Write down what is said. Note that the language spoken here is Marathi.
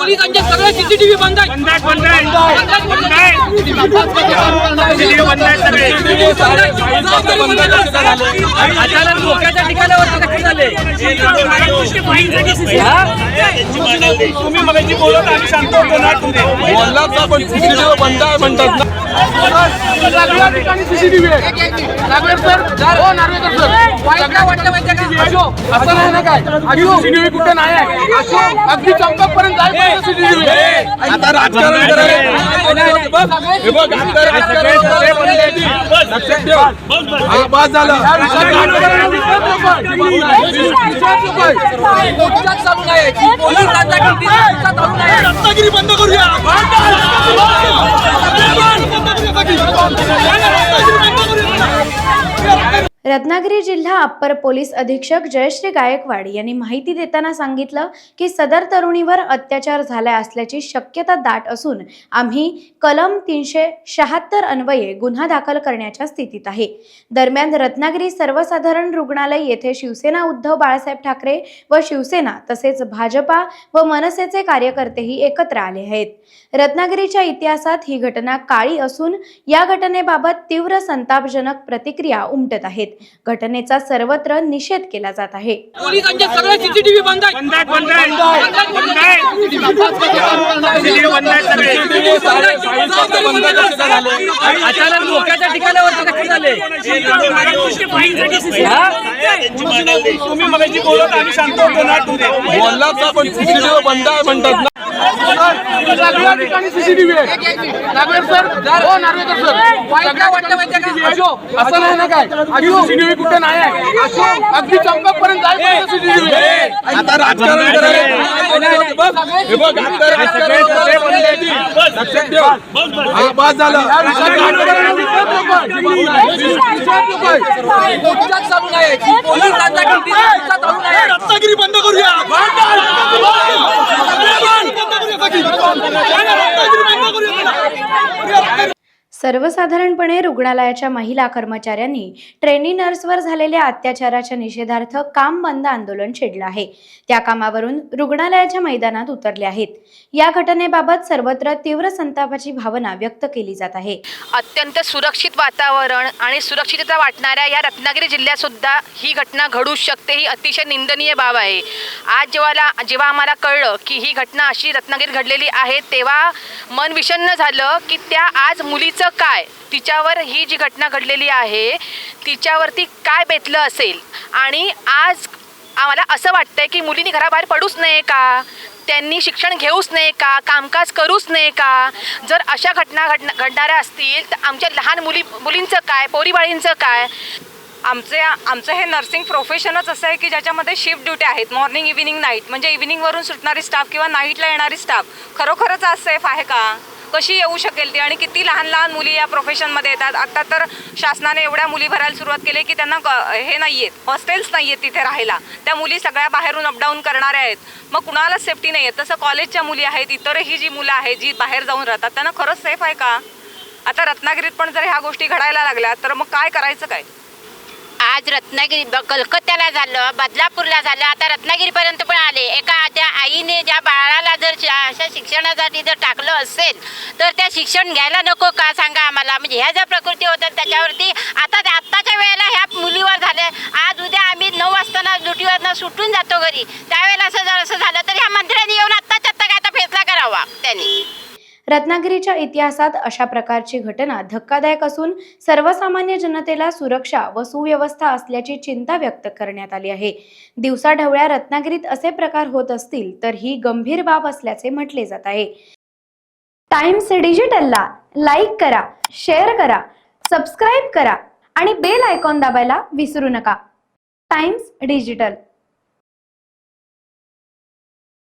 पोलिसांचे सगळे सीसीटीव्ही बंद आहेत. अचानक लोकांच्या ठिकाणावर नक्की झाले. तुम्ही मगाशी बोलत आम्ही शांत होतो ना, बोललाच आपण सीसीटीव्ही बंद आहे म्हणतात ना. सीसीटीव्ही असं नाही ना काय, सीसीटीव्ही कुठे नाही आहे, अगदी चंपक पर्यंत जायपर्यंत सीसीटीव्ही. आता राजकारण लक्षात ठेव. हा बस झालं. रत्नागिरी बंद करूया. रत्नागिरी जिल्हा अप्पर पोलीस अधीक्षक जयश्री गायकवाड यांनी माहिती देताना सांगितलं की सदर तरुणीवर अत्याचार झाला असल्याची शक्यता दाट असून आम्ही कलम 376 अन्वये गुन्हा दाखल करण्याच्या स्थितीत आहे. दरम्यान रत्नागिरी सर्वसाधारण रुग्णालय येथे शिवसेना उद्धव बाळासाहेब ठाकरे व शिवसेना तसेच भाजपा व मनसेचे कार्यकर्तेही एकत्र आले आहेत. रत्नागिरीच्या इतिहासात ही घटना काळी असून या घटनेबाबत तीव्र संतापजनक प्रतिक्रिया उमटत आहेत. घटनेचा सर्वत्र निषेध केला जात आहे. पोलिसांचे सगळे सीसीटीव्ही बंद आहेत. अचानक लोकांच्या ठिकाणावर नक्की झाले. तुम्ही मगाशी बोलत आम्ही शांत होतो ना, बोललाच आपण सीसीटीव्ही बंद आहे म्हणतात ना. सीसीटीव्ही असं नाही ना काय, सीसीटीव्ही कुठे नाही आहे, अगदी चंपक पर्यंत जायपर्यंत सीसीटीव्ही. आता राजकारण लक्षात ठेव. हा बस झालं. रत्नागिरी बंद करूया. सर्वसाधारणपणे रुग्णालयाच्या महिला कर्मचाऱ्यांनी ट्रेनी नर्सवर झालेल्या अत्याचाराच्या निषेधार्थ काम बंद आंदोलन छेडलं आहे. त्या कामावरून रुग्णालयाच्या मैदानात उतरले आहेत. या घटनेबाबत सर्वत्र तीव्र संतापाची भावना व्यक्त केली जात आहे. अत्यंत सुरक्षित वातावरण आणि सुरक्षितता वाटणाऱ्या या रत्नागिरी जिल्ह्यात सुद्धा ही घटना घडू शकते, ही अतिशय निंदनीय बाब आहे. आज जेव्हा आम्हाला कळलं की ही घटना अशी रत्नागिरीत घडलेली आहे, तेव्हा मन विषण्ण झालं की त्या आज मुलीचं काय, तिच्यावर ही जी घटना घडलेली आहे तिच्यावरती काय बेतलं असेल. आणि आज आम्हाला असं वाटतंय की मुलींनी घराबाहेर पडूच नये का, त्यांनी शिक्षण घेऊच नये का, कामकाज करूच नये का. जर अशा घटना घडणाऱ्या असतील तर आमच्या लहान मुलींचं काय, पोरीबाळींचं काय. आमचं हे नर्सिंग प्रोफेशनच असं आहे की ज्याच्यामध्ये शिफ्ट ड्युटी आहेत, मॉर्निंग इव्हिनिंग नाईट. म्हणजे इव्हिनिंगवरून सुटणारी स्टाफ किंवा नाईटला येणारी स्टाफ खरोखरच आज सेफ आहे का, कशी येऊ शकेल ती. आणि किती लहान लहान मुली या प्रोफेशनमध्ये येतात. आता तर शासनाने एवढ्या मुली भरायला सुरुवात केली की त्यांना हे नाही आहेत, हॉस्टेल्स नाही आहेत तिथे राहायला. त्या मुली सगळ्या बाहेरून अपडाऊन करणाऱ्या आहेत. मग कुणाला सेफ्टी नाही आहे. तसं कॉलेजच्या मुली आहेत, इतरही जी मुलं आहेत जी बाहेर जाऊन राहतात, त्यांना खरंच सेफ आहे का. आता रत्नागिरीत पण जर ह्या गोष्टी घडायला लागल्या तर मग काय करायचं काय. आज रत्नागिरी कलकत्त्याला झालं, बदलापूरला झालं, आता रत्नागिरीपर्यंत पण आले. एका त्या आईने ज्या बाळाला जर अशा शिक्षणासाठी जर टाकलं असेल तर त्या शिक्षण घ्यायला नको का सांगा आम्हाला. म्हणजे ह्या ज्या प्रकृती होतात त्याच्यावरती आत्ताच्या वेळेला ह्या मुलीवर झाले. आज उद्या आम्ही 9 वाजता ड्युटीवरनं सुटून जातो घरी, त्यावेळेला असं झालं तर ह्या मंत्र्यांनी येऊन आत्ता काय आता फैसला करावा त्यांनी. रत्नागिरीच्या इतिहासात अशा प्रकारची घटना धक्कादायक असून सर्वसामान्य जनतेला सुरक्षा व सुव्यवस्था असल्याची चिंता व्यक्त करण्यात आली आहे. दिवसाढवळ्या रत्नागिरीत असे प्रकार होत असतील तर ही गंभीर बाब असल्याचे म्हटले जात आहे. टाइम्स डिजिटलला लाईक करा, शेअर करा, सबस्क्राईब करा आणि बेल आयकॉन दाबायला विसरू नका. Times digital.